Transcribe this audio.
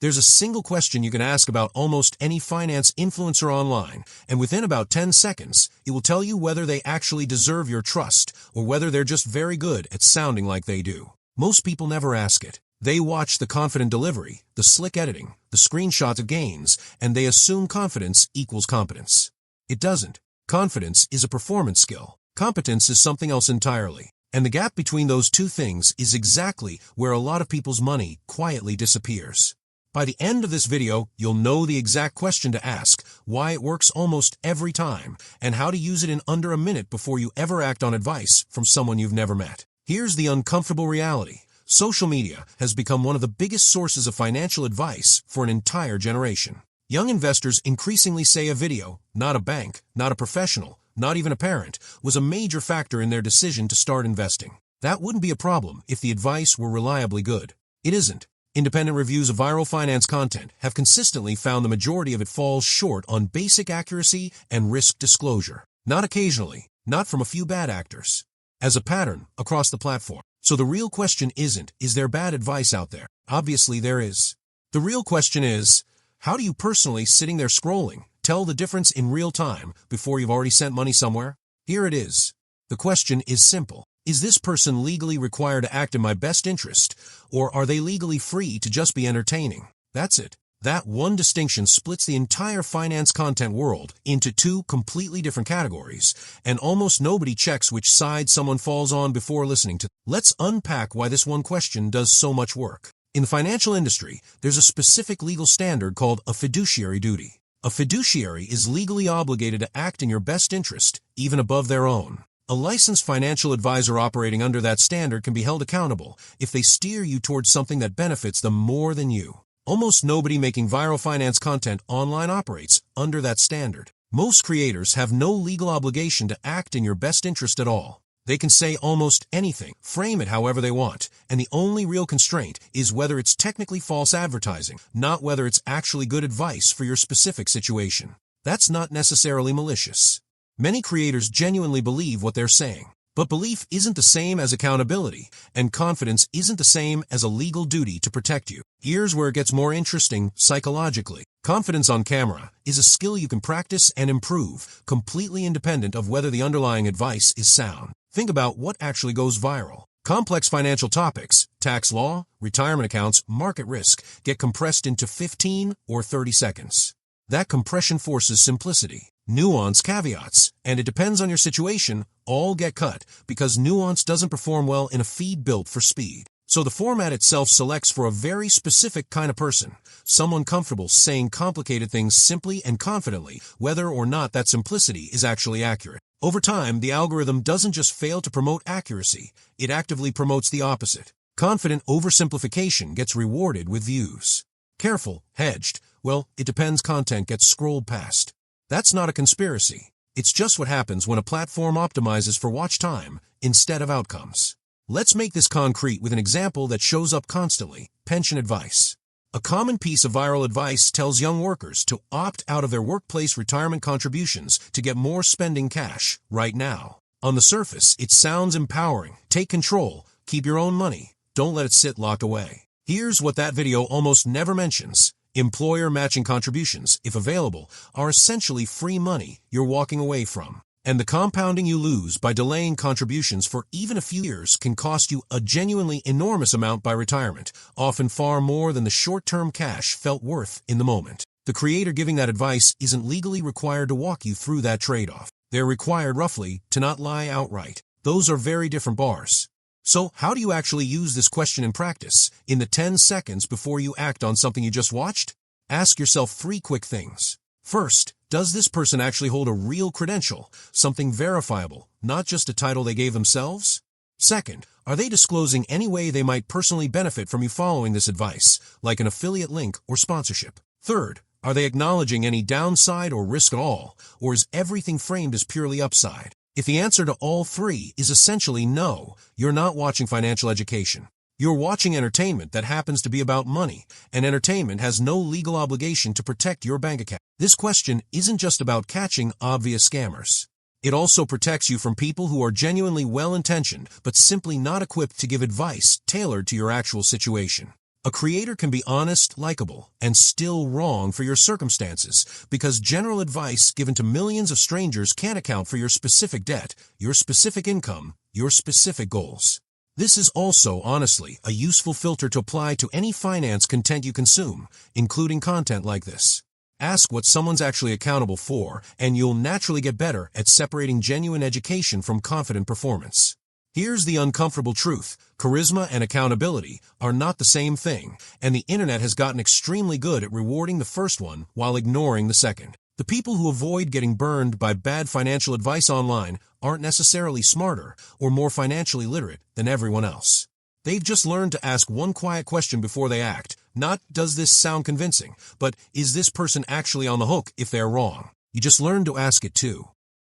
There's a single question you can ask about almost any finance influencer online, and within about 10 seconds, it will tell you whether they actually deserve your trust or whether they're just very good at sounding like they do. Most people never ask it. They watch the confident delivery, the slick editing, the screenshots of gains, and they assume confidence equals competence. It doesn't. Confidence is a performance skill. Competence is something else entirely. And the gap between those two things is exactly where a lot of people's money quietly disappears. By the end of this video, you'll know the exact question to ask, why it works almost every time, and how to use it in under a minute before you ever act on advice from someone you've never met. Here's the uncomfortable reality. Social media has become one of the biggest sources of financial advice for an entire generation. Young investors increasingly say a video, not a bank, not a professional, not even a parent, was a major factor in their decision to start investing. That wouldn't be a problem if the advice were reliably good. It isn't. Independent reviews of viral finance content have consistently found the majority of it falls short on basic accuracy and risk disclosure. Not occasionally, not from a few bad actors. As a pattern, across the platform. So the real question isn't, is there bad advice out there? Obviously there is. The real question is, how do you personally, sitting there scrolling, tell the difference in real time before you've already sent money somewhere? Here it is. The question is simple. Is this person legally required to act in my best interest, or are they legally free to just be entertaining? That's it. That one distinction splits the entire finance content world into two completely different categories, and almost nobody checks which side someone falls on before listening to. Let's unpack why this one question does so much work. In the financial industry, there's a specific legal standard called a fiduciary duty. A fiduciary is legally obligated to act in your best interest, even above their own. A licensed financial advisor operating under that standard can be held accountable if they steer you towards something that benefits them more than you. Almost nobody making viral finance content online operates under that standard. Most creators have no legal obligation to act in your best interest at all. They can say almost anything, frame it however they want, and the only real constraint is whether it's technically false advertising, not whether it's actually good advice for your specific situation. That's not necessarily malicious. Many creators genuinely believe what they're saying. But belief isn't the same as accountability, and confidence isn't the same as a legal duty to protect you. Here's where it gets more interesting psychologically. Confidence on camera is a skill you can practice and improve, completely independent of whether the underlying advice is sound. Think about what actually goes viral. Complex financial topics, tax law, retirement accounts, market risk, get compressed into 15 or 30 seconds. That compression forces simplicity. Nuance, caveats, and it depends on your situation, all get cut because nuance doesn't perform well in a feed built for speed. So the format itself selects for a very specific kind of person, someone comfortable saying complicated things simply and confidently, whether or not that simplicity is actually accurate. Over time, the algorithm doesn't just fail to promote accuracy, it actively promotes the opposite. Confident oversimplification gets rewarded with views. Careful, hedged, well, it depends content gets scrolled past. That's not a conspiracy. It's just what happens when a platform optimizes for watch time instead of outcomes. Let's make this concrete with an example that shows up constantly: pension advice. A common piece of viral advice tells young workers to opt out of their workplace retirement contributions to get more spending cash right now. On the surface, it sounds empowering. Take control, keep your own money, don't let it sit locked away. Here's what that video almost never mentions. Employer matching contributions, if available, are essentially free money you're walking away from. And the compounding you lose by delaying contributions for even a few years can cost you a genuinely enormous amount by retirement, often far more than the short-term cash felt worth in the moment. The creator giving that advice isn't legally required to walk you through that trade-off. They're required, roughly, to not lie outright. Those are very different bars. So, how do you actually use this question in practice, in the 10 seconds before you act on something you just watched? Ask yourself 3 quick things. First, does this person actually hold a real credential, something verifiable, not just a title they gave themselves? Second, are they disclosing any way they might personally benefit from you following this advice, like an affiliate link or sponsorship? Third, are they acknowledging any downside or risk at all, or is everything framed as purely upside? If the answer to all 3 is essentially no, you're not watching financial education. You're watching entertainment that happens to be about money, and entertainment has no legal obligation to protect your bank account. This question isn't just about catching obvious scammers. It also protects you from people who are genuinely well-intentioned but simply not equipped to give advice tailored to your actual situation. A creator can be honest, likable, and still wrong for your circumstances because general advice given to millions of strangers can't account for your specific debt, your specific income, your specific goals. This is also, honestly, a useful filter to apply to any finance content you consume, including content like this. Ask what someone's actually accountable for, and you'll naturally get better at separating genuine education from confident performance. Here's the uncomfortable truth. Charisma and accountability are not the same thing, and the internet has gotten extremely good at rewarding the first one while ignoring the second. The people who avoid getting burned by bad financial advice online aren't necessarily smarter or more financially literate than everyone else. They've just learned to ask one quiet question before they act. Not, does this sound convincing, but is this person actually on the hook if they're wrong? You just learned to ask it too.